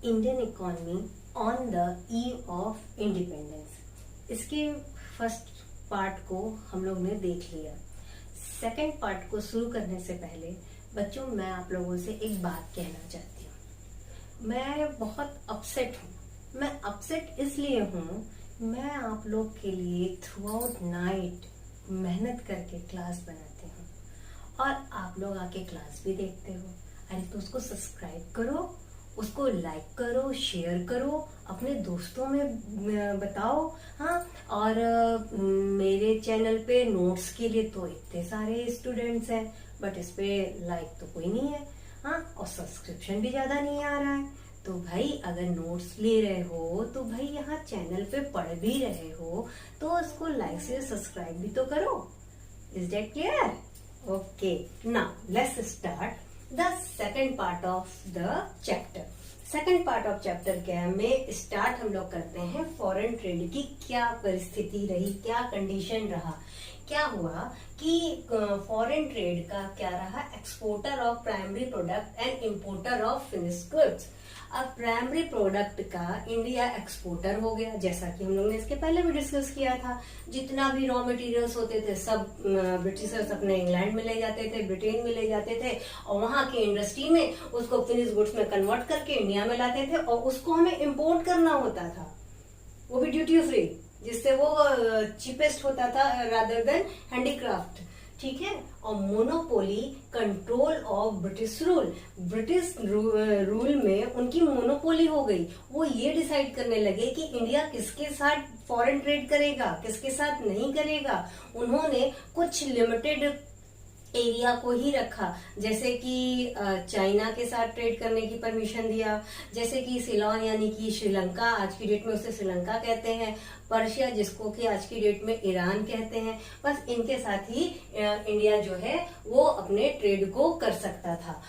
Indian economy on the eve of independence. इसके first part को हम लोग ने देख लिया। सेकंड पार्ट को शुरू करने से पहले बच्चों, मैं आप लोगों से एक बात कहना चाहती हूँ। मैं बहुत अपसेट हूँ। मैं अपसेट इसलिए हूँ, मैं आप लोग के लिए थ्रू आउट नाइट मेहनत करके क्लास बनाती हूँ और आप लोग आके क्लास भी देखते हो। अरे तो उसको सब्सक्राइब करो, उसको लाइक करो, शेयर करो, अपने दोस्तों में बताओ। हाँ, और मेरे चैनल पे नोट्स के लिए तो इतने सारे स्टूडेंट्स हैं, बट इस पे लाइक तो कोई नहीं है। हाँ, और सब्सक्रिप्शन भी ज्यादा नहीं आ रहा है। तो भाई अगर नोट्स ले रहे हो तो भाई यहाँ चैनल पे पढ़ भी रहे हो तो उसको लाइक से सब्सक्राइब भी तो करो। Is that clear? Okay, now let's start the second part of the chapter. Second part of chapter क्या में स्टार्ट हम लोग करते हैं फॉरेन ट्रेड की क्या परिस्थिति रही, क्या कंडीशन रहा, क्या हुआ कि फॉरेन ट्रेड का क्या रहा, exporter of primary product and importer of finished goods. अब प्राइमरी प्रोडक्ट का इंडिया एक्सपोर्टर हो गया, जैसा कि हम लोग ने इसके पहले भी डिस्कस किया था। जितना भी रॉ मटेरियल्स होते थे सब ब्रिटिशर्स अपने इंग्लैंड में ले जाते थे, ब्रिटेन में ले जाते थे और वहां की इंडस्ट्री में उसको फिनिश गुड्स में कन्वर्ट करके इंडिया में लाते थे और उसको हमें इम्पोर्ट करना होता था, वो भी ड्यूटी फ्री, जिससे वो चीपेस्ट होता था रादर देन हैंडीक्राफ्ट। ठीक है, और monopoly control of British rule. British rule में उनकी मोनोपोली हो गई। वो ये डिसाइड करने लगे कि इंडिया किसके साथ फॉरेन ट्रेड करेगा, किसके साथ नहीं करेगा। उन्होंने कुछ लिमिटेड एरिया को ही रखा, जैसे कि चाइना के साथ ट्रेड करने की परमिशन दिया, जैसे कि सिलोन यानी कि श्रीलंका, आज की डेट में उसे श्रीलंका कहते हैं, पर्शिया जिसको कि आज की डेट में ईरान कहते हैं। बस इनके साथ ही इंडिया जो है वो अपने ट्रेड को कर सकता था।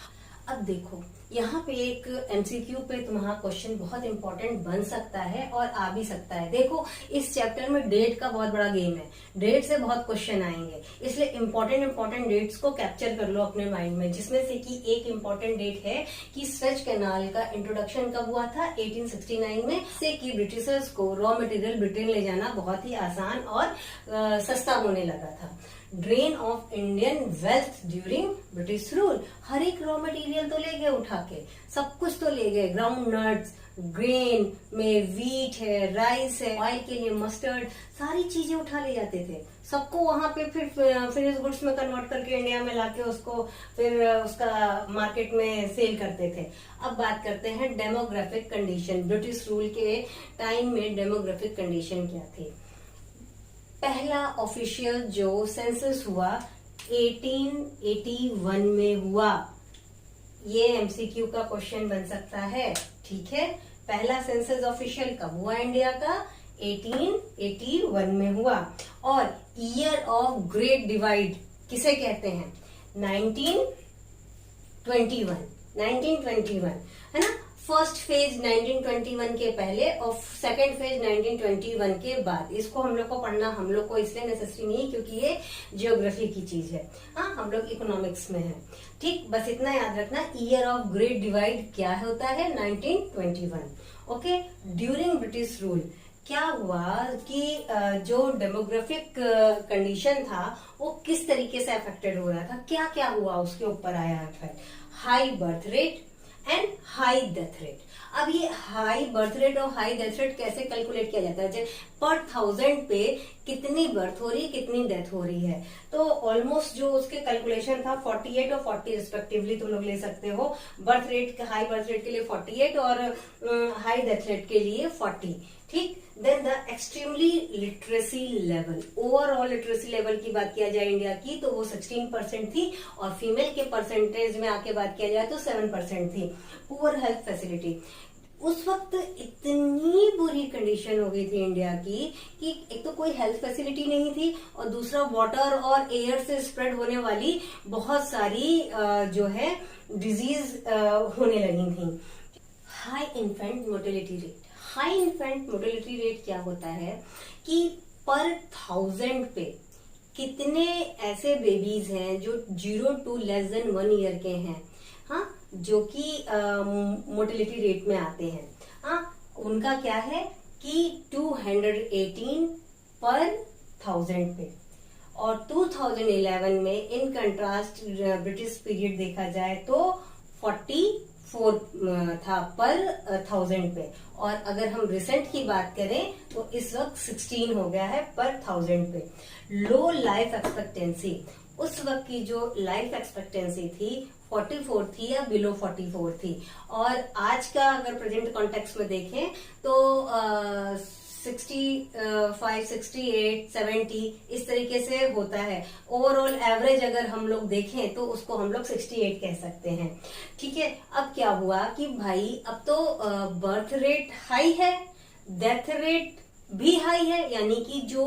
अब देखो यहाँ पे एक एमसीक्यू पे तुम्हारा क्वेश्चन बहुत इंपॉर्टेंट बन सकता है और आ भी सकता है। देखो इस चैप्टर में डेट का बहुत बड़ा गेम है, डेट से बहुत क्वेश्चन आएंगे, इसलिए इंपॉर्टेंट डेट्स को कैप्चर कर लो अपने माइंड में। जिसमें से कि एक इंपॉर्टेंट डेट है कि स्वेज कैनाल का इंट्रोडक्शन कब हुआ था, 1869 में, से कि ब्रिटिशर्स को रॉ मटेरियल ब्रिटेन ले जाना बहुत ही आसान और सस्ता होने लगा था। Drain of Indian wealth during British rule. हर एक रॉ मटेरियल तो ले गए उठा के, सब कुछ तो ले गए, ग्राउंड नट्स, ग्रेन में वीट है, राइस है, ऑयल के लिए मस्टर्ड, सारी चीजें उठा ले जाते थे। सबको वहां पे फिर फिनिश गुड्स में कन्वर्ट करके इंडिया में लाके उसको फिर उसका मार्केट में सेल करते थे। अब बात करते हैं डेमोग्राफिक कंडीशन। ब्रिटिश रूल के टाइम में डेमोग्राफिक कंडीशन क्या थी? पहला ऑफिशियल जो सेंसस हुआ 1881 में हुआ। ये एमसीक्यू का क्वेश्चन बन सकता है। ठीक है, पहला सेंसस ऑफिशियल कब हुआ इंडिया का? 1881 में हुआ। और ईयर ऑफ ग्रेट डिवाइड किसे कहते हैं? 1921 है ना। फर्स्ट फेज 1921 के पहले और सेकंड फेज 1921 के बाद। इसको हम लोग को पढ़ना हम लोग को इसलिए नेसेसरी नहीं क्योंकि ये जियोग्राफी की चीज है। हाँ, हम लोग इकोनॉमिक्स में है। ठीक, बस इतना याद रखना, ईयर ऑफ ग्रेट डिवाइड क्या होता है? 1921। ओके, ड्यूरिंग ब्रिटिश रूल क्या हुआ कि जो डेमोग्राफिक कंडीशन था वो किस तरीके से अफेक्टेड हो रहा था, क्या क्या हुआ उसके ऊपर आया effect? High birth rate and high death rate. अब ये हाई बर्थ रेट और हाई डेथ रेट कैसे कैलकुलेट किया जाता है? पर 1000 पे कितनी बर्थ हो रही है, कितनी डेथ हो रही है। तो ऑलमोस्ट जो उसके कैलकुलेशन था 48 और 40 रिस्पेक्टिवली तुम लोग ले सकते हो। Birth rate, high birth rate के लिए 48 और हाई डेथ रेट के लिए 40। ठीक, then the extremely literacy level. Overall literacy level की बात किया जाए इंडिया की तो वो 16% थी और फीमेल के परसेंटेज में आके बात किया जाए तो 7% थी। पुअर हेल्थ फैसिलिटी, उस वक्त इतनी बुरी कंडीशन हो गई थी इंडिया की कि एक तो कोई हेल्थ फैसिलिटी नहीं थी और दूसरा वाटर और एयर से स्प्रेड होने वाली बहुत सारी जो है डिजीज होने लगी थी। High infant mortality rate. High infant mortality rate क्या होता है कि पर 1000 पे कितने ऐसे बेबीज हैं जो 0 to less than 1 ईयर के हैं। हाँ, जो कि मोटिलिटी रेट में आते हैं, हाँ, उनका क्या है कि 218 पर 1000 पे, और 2011 में इन कंट्रास्ट ब्रिटिश पीरियड देखा जाए तो 44 था पर 1000 पे, और अगर हम रिसेंट की बात करें तो इस वक्त 16 हो गया है पर 1000 पे। लो लाइफ एक्सपेक्टेंसी, उस वक्त की जो लाइफ एक्सपेक्टेंसी थी 44 थी या बिलो 44 थी, और आज का अगर प्रेजेंट कॉन्टेक्स्ट में देखें तो 65, 68, 70 इस तरीके से होता है। ओवरऑल एवरेज अगर हम लोग देखें तो उसको हम लोग 68 कह सकते हैं। ठीक है, अब क्या हुआ कि भाई अब तो बर्थ रेट हाई है, डेथ रेट भी हाई है, यानी कि जो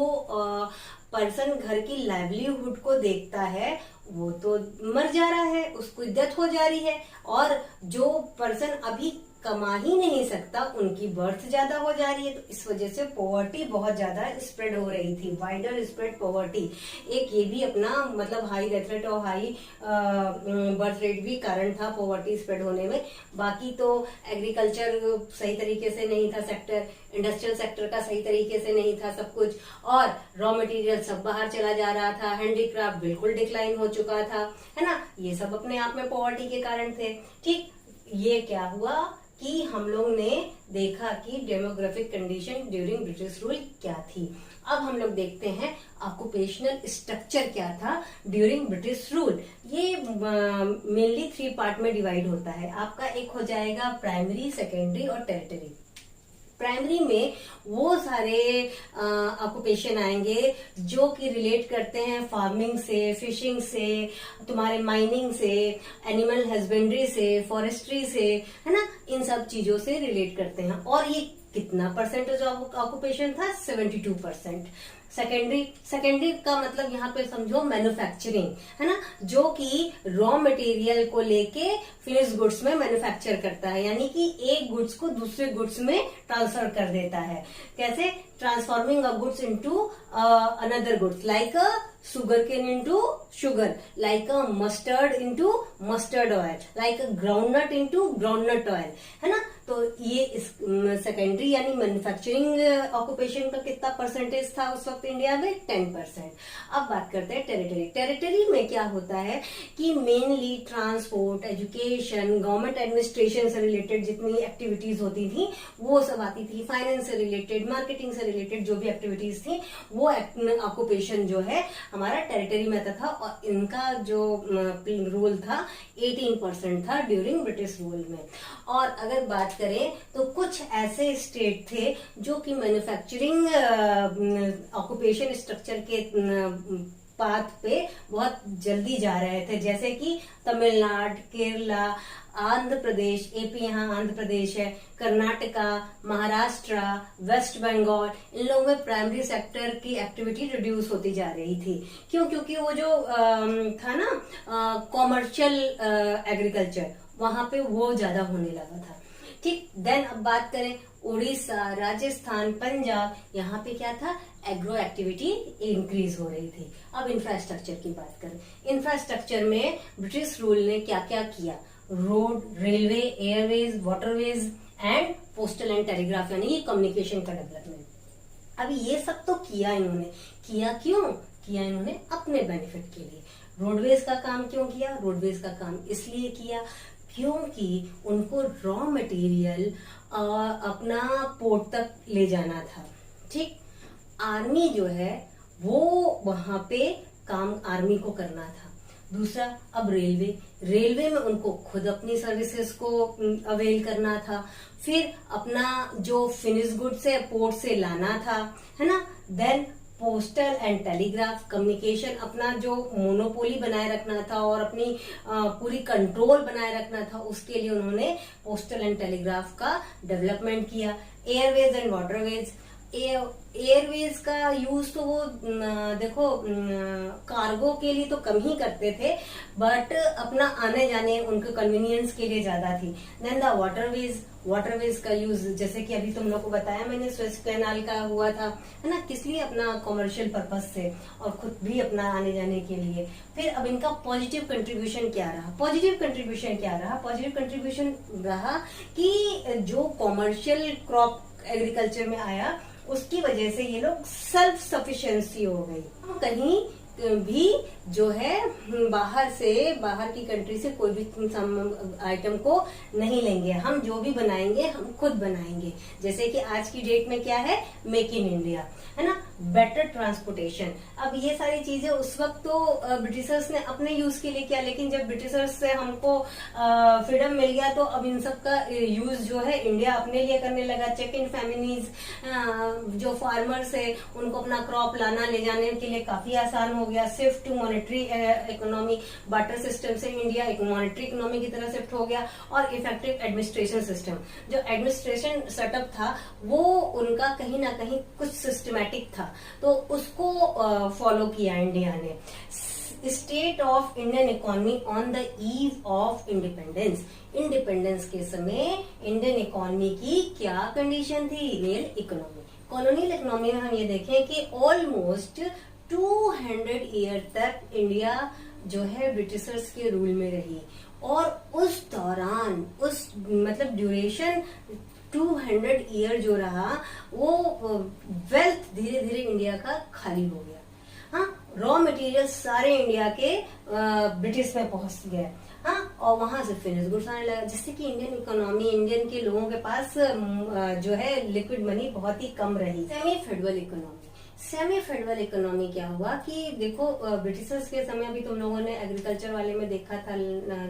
पर्सन घर की लाइवलीहुड को देखता है वो तो मर जा रहा है, उसको डेथ हो जा रही है, और जो पर्सन अभी कमा ही नहीं सकता उनकी बर्थ ज्यादा हो जा रही है। तो इस वजह से पॉवर्टी बहुत ज्यादा स्प्रेड हो रही थी, वाइडर स्प्रेड पॉवर्टी। एक ये भी अपना मतलब हाई डेथ रेट और हाई बर्थ रेट भी कारण था पॉवर्टी स्प्रेड होने में। बाकी तो एग्रीकल्चर सही तरीके से नहीं था सेक्टर, इंडस्ट्रियल सेक्टर का सही तरीके से नहीं था सब कुछ, और रॉ मटेरियल सब बाहर चला जा रहा था, हैंडीक्राफ्ट बिल्कुल डिक्लाइन हो चुका था, है ना। ये सब अपने आप में पॉवर्टी के कारण थे। ठीक, ये क्या हुआ कि हम लोग ने देखा कि demographic condition during British rule क्या थी। अब हम लोग देखते हैं ऑक्युपेशनल स्ट्रक्चर क्या था ड्यूरिंग ब्रिटिश रूल। ये मेनली 3 पार्ट में डिवाइड होता है आपका। एक हो जाएगा प्राइमरी, सेकेंडरी और टेरिटरी। प्राइमरी में वो सारे ऑक्युपेशन आएंगे जो कि रिलेट करते हैं फार्मिंग से, फिशिंग से, तुम्हारे माइनिंग से, एनिमल हस्बेंड्री से, फॉरेस्ट्री से, है ना, इन सब चीजों से रिलेट करते हैं। और ये कितना परसेंटेज ऑक्युपेशन था? 72%। सेकेंडरी का मतलब यहाँ पे समझो मैन्युफैक्चरिंग, है ना, जो कि रॉ मटेरियल को लेके फिनिश गुड्स में मैन्युफैक्चर करता है, यानी कि एक गुड्स को दूसरे गुड्स में ट्रांसफर कर देता है। कैसे? Transforming a goods into another goods, like a sugar cane into sugar, like a mustard into mustard oil, like a groundnut into groundnut oil, है ना। तो ये इस सेकेंडरी यानी मैन्युफैक्चरिंग ऑक्युपेशन का कितना परसेंटेज था उस वक्त इंडिया में? 10%। अब बात करते हैं टेरिटरी। टेरिटरी में क्या होता है कि mainly transport, education, government administration से रिलेटेड जितनी एक्टिविटीज होती थी वो सब आती थी, फाइनेंस से रिलेटेड, मार्केटिंग से रिलेटेड जो भी एक्टिविटीज थी वो ऑक्युपेशन जो है हमारा टेरिटरी में था। और इनका जो रूल था 18% था ड्यूरिंग ब्रिटिश रूल में। और अगर बात करें तो कुछ ऐसे स्टेट थे जो कि मैन्युफैक्चरिंग ऑक्युपेशन स्ट्रक्चर के पाथ पे बहुत जल्दी जा रहे थे, जैसे कि तमिलनाडु, केरला, आंध्र प्रदेश, एपी यहाँ आंध्र प्रदेश है, कर्नाटका, महाराष्ट्र, वेस्ट बंगाल, इन लोगों में प्राइमरी सेक्टर की एक्टिविटी रिड्यूस होती जा रही थी। क्यों? क्योंकि वो जो था ना कॉमर्शियल एग्रीकल्चर, वहां पे वो ज्यादा होने लगा था। ठीक, देन अब बात करें उड़ीसा, राजस्थान, पंजाब, यहाँ पे क्या था? एग्रो एक्टिविटी इंक्रीज हो रही थी। अब इंफ्रास्ट्रक्चर की बात करें। इंफ्रास्ट्रक्चर में ब्रिटिश रूल ने क्या क्या किया? Road, railway, Airways, waterways and postal and telegraph, यानी कम्युनिकेशन का डेवलपमेंट। अभी ये सब तो किया इन्होंने। किया क्यों? किया इन्होंने अपने बेनिफिट के लिए। रोडवेज का काम क्यों किया? रोडवेज का काम इसलिए किया क्योंकि उनको रॉ मटेरियल अपना पोर्ट तक ले जाना था। ठीक, आर्मी जो है वो वहां पे काम आर्मी को करना था। दूसरा, अब रेलवे में उनको खुद अपनी सर्विसेज को अवेल करना था। फिर अपना जो फिनिश गुड्स है पोर्ट से लाना था, है ना। Then postal and telegraph communication, अपना जो मोनोपोली बनाए रखना था और अपनी पूरी कंट्रोल बनाए रखना था, उसके लिए उन्होंने पोस्टल एंड टेलीग्राफ का डेवलपमेंट किया। एयरवेज एंड वाटरवेज, एयरवेज का यूज तो वो देखो कार्गो के लिए तो कम ही करते थे, बट अपना आने जाने उनके कन्वीनियंस के लिए ज्यादा थी। देन द वाटरवेज का यूज, जैसे कि अभी तुम लोग को बताया मैंने, स्वेज कैनाल का हुआ था, है ना, किस लिए? अपना कॉमर्शियल पर्पज से और खुद भी अपना आने जाने के लिए। फिर अब इनका पॉजिटिव कंट्रीब्यूशन क्या रहा? पॉजिटिव कंट्रीब्यूशन रहा कि जो कॉमर्शियल क्रॉप एग्रीकल्चर में आया, उसकी वजह से ये लोग सेल्फ सफिशिएंसी हो गई। हम कहीं भी जो है बाहर की कंट्री से कोई भी आइटम को नहीं लेंगे, हम जो भी बनाएंगे हम खुद बनाएंगे। जैसे कि आज की डेट में क्या है, मेक इन इंडिया, है ना, बेटर ट्रांसपोर्टेशन। अब ये सारी चीजें उस वक्त तो ब्रिटिशर्स ने अपने यूज के लिए किया, लेकिन जब ब्रिटिशर्स से हमको फ्रीडम मिल गया तो अब इन सब का यूज जो है इंडिया अपने लिए करने लगा। चेक इन फेमिनीज, जो फार्मर्स है उनको अपना क्रॉप लाना ले जाने के लिए काफी आसान हो गया। Shift to monetary economy, barter system से इंडिया एक मॉनेटरी इकोनॉमी की तरह शिफ्ट हो गया। और इफेक्टिव एडमिनिस्ट्रेशन सिस्टम, जो एडमिनिस्ट्रेशन सेटअप था वो उनका कहीं ना कहीं कुछ सिस्टमैटिक था, तो उसको फॉलो किया इंडिया ने। State of Indian economy on the eve of independence, independence के समय इंडियन इकोनॉमी की क्या कंडीशन थी? Colonial economy. कॉलोनियल इकोनॉमी में हम ये देखें कि ऑलमोस्ट 200 ईयर तक इंडिया जो है ब्रिटिशर्स के रूल में रही, और उस दौरान उस मतलब ड्यूरेशन 200 ईयर जो रहा, वो वेल्थ धीरे धीरे इंडिया का खाली हो गया। हाँ, रॉ मटेरियल सारे इंडिया के ब्रिटिश में पहुंच गए। हाँ, और वहां से फिनिश गुड्स आने लगा, जिससे कि इंडियन इकोनॉमी, इंडियन के लोगों के पास जो है लिक्विड मनी बहुत ही कम रही। Semi federal economy, semi federal economy क्या हुआ कि देखो ब्रिटिशर्स के समय भी तुम लोगों ने एग्रीकल्चर वाले में देखा था,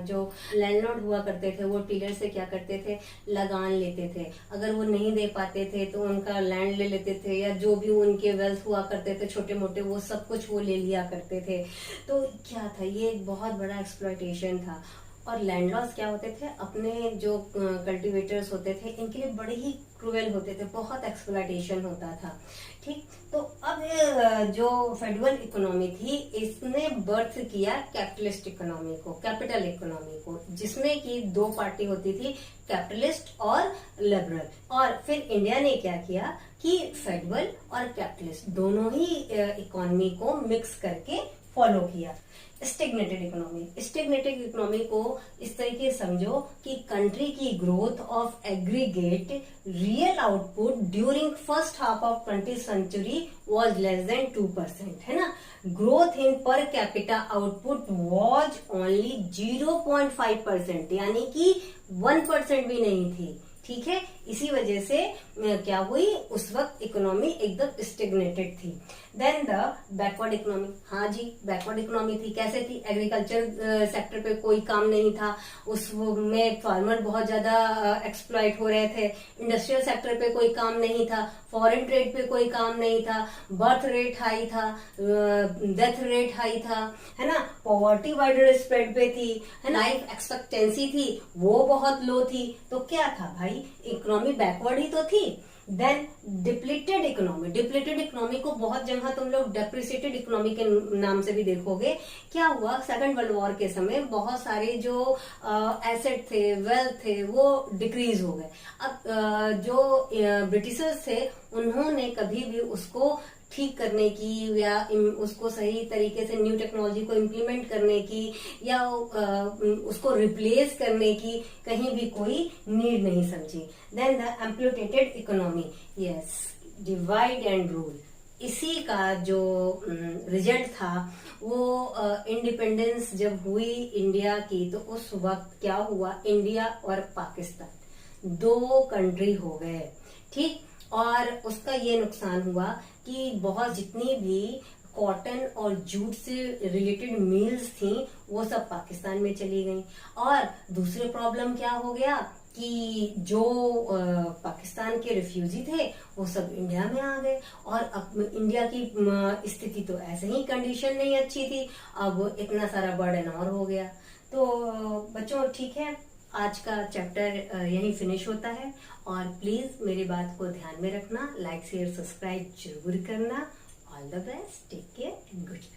जो लैंडलॉर्ड हुआ करते थे वो टीलर से क्या करते थे, लगान लेते थे। अगर वो नहीं दे पाते थे तो उनका लैंड ले लेते थे, या जो भी उनके वेल्थ हुआ करते थे छोटे मोटे, वो सब कुछ वो ले लिया करते थे। तो क्या था, ये एक बहुत बड़ा एक्सप्लॉयटेशन था। और लैंडलॉर्ड्स क्या होते थे, अपने जो कल्टीवेटर्स होते थे इनके लिए बड़े ही क्रूएल होते थे, बहुत एक्सप्लॉयटेशन होता था। ठीक, तो अब जो फेडरल इकोनॉमी थी इसने बर्थ किया कैपिटलिस्ट इकोनॉमी को, कैपिटल इकोनॉमी को, जिसमें कि दो पार्टी होती थी, कैपिटलिस्ट और लिबरल। और फिर इंडिया ने क्या किया कि फेडरल और कैपिटलिस्ट दोनों ही इकोनॉमी को मिक्स करके फॉलो किया। स्टेगनेटेड इकोनॉमी, स्टेगनेटेड इकोनॉमी को इस तरीके समझो कि कंट्री की growth of aggregate real output during first half of 20th century was less than 2%, है ना। Growth in per capita output was only 0.5%, यानी कि 1% भी नहीं थी। ठीक है, इसी वजह से क्या हुई, उस वक्त इकोनॉमी एकदम स्टेगनेटेड थी। देन द बैकवर्ड इकोनॉमी, हाँ जी बैकवर्ड इकोनॉमी थी। कैसे थी? एग्रीकल्चर सेक्टर पे कोई काम नहीं था, उसमें फार्मर बहुत ज्यादा एक्सप्लॉइट हो रहे थे। इंडस्ट्रियल सेक्टर पे कोई काम नहीं था, फॉरेन ट्रेड पे कोई काम नहीं था, बर्थ रेट हाई था, डेथ रेट हाई था, है ना, पॉवर्टी वाइडर स्प्रेड पे थी, है ना, लाइफ एक्सपेक्टेंसी थी वो बहुत लो थी। तो क्या था भाई, इकोनॉमी बैकवर्ड ही तो थी। Then depleted economy, depleted economy को बहुत जगह तुम लोग डेप्रिसिएटेड इकोनॉमी के नाम से भी देखोगे। क्या हुआ, सेकंड वर्ल्ड वॉर के समय बहुत सारे जो एसेट थे, वेल्थ थे, वो डिक्रीज हो गए। अब जो ब्रिटिशर्स थे उन्होंने कभी भी उसको ठीक करने की या उसको सही तरीके से न्यू टेक्नोलॉजी को इम्प्लीमेंट करने की या उसको रिप्लेस करने की कहीं भी कोई नीड नहीं समझी। Then the exploited economy, yes, divide and rule, इसी का जो रिजल्ट था वो इंडिपेंडेंस जब हुई इंडिया की, तो उस वक्त क्या हुआ, इंडिया और पाकिस्तान दो कंट्री हो गए। ठीक, और उसका ये नुकसान हुआ कि बहुत जितनी भी कॉटन और जूट से रिलेटेड मिल्स थी वो सब पाकिस्तान में चली गई। और दूसरे प्रॉब्लम क्या हो गया कि जो पाकिस्तान के रिफ्यूजी थे वो सब इंडिया में आ गए। और अब इंडिया की स्थिति तो ऐसे ही कंडीशन नहीं अच्छी थी, अब इतना सारा बर्डन और हो गया। तो बच्चों ठीक है, आज का चैप्टर यहीं फिनिश होता है। और प्लीज मेरी बात को ध्यान में रखना, लाइक शेयर सब्सक्राइब जरूर करना। All the best, take care and good.